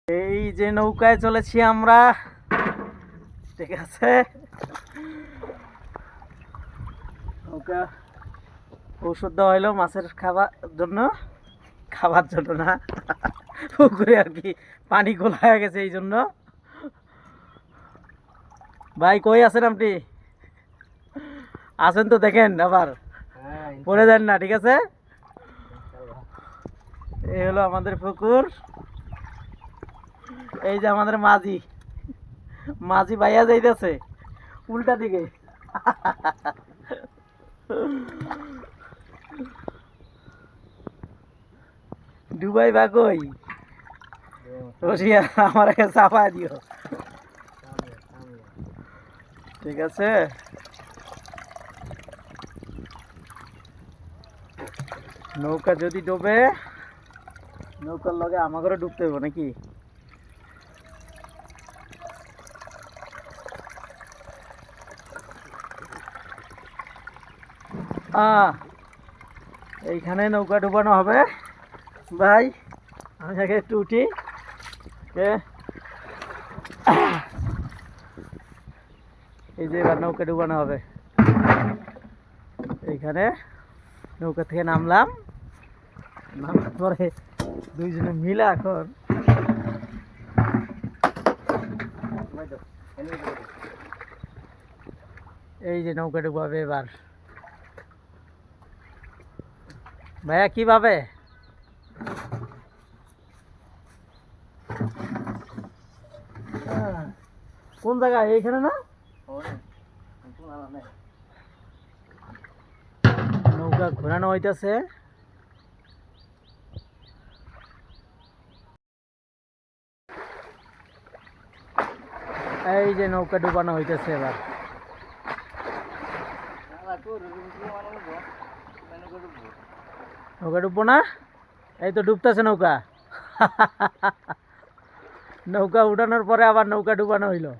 এই যে নৌকায় চলেছি আমরা, ঠিক আছে। নৌকা ঔষধ দেওয়া হইলো মাছের খাবার জন্য না, পুকুরে আর কি পানি গোলা হয়ে গেছে এই জন্য। ভাই কই আছেন আপনি? আছেন তো দেখেন, আবার পড়ে যান না, ঠিক আছে। এই হলো আমাদের পুকুর। এই যে আমাদের মাঝি ভাইয়া যাইতেছে উল্টা দিকে। ডুবাই বা কই রশিয়া আমার কাছে চাপা দিও, ঠিক আছে। নৌকা যদি ডুবে, নৌকার লগে আমাকে ডুবতে হইব নাকি? এইখানে নৌকা ডুবানো হবে ভাই। আমি আগে একটু উঠি। এই যে এবার নৌকা ডুবানো হবে। এইখানে নৌকা থেকে নামলাম, নামার পরে দুইজনে মিলে এখন এই যে নৌকা ডুবাবে এবার। ভাইয়া কিভাবে? কোন জায়গায়? এইখানে না? নৌকা ঘোরানো হইতেছে। এই যে নৌকা ডুবানো হইতেছে এবার। নৌকা ডুববো না? এই তো ডুবতেছে নৌকা। নৌকা উঠানোর পরে আবার নৌকা ডুবানো হইলো।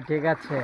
ঠিক আছে।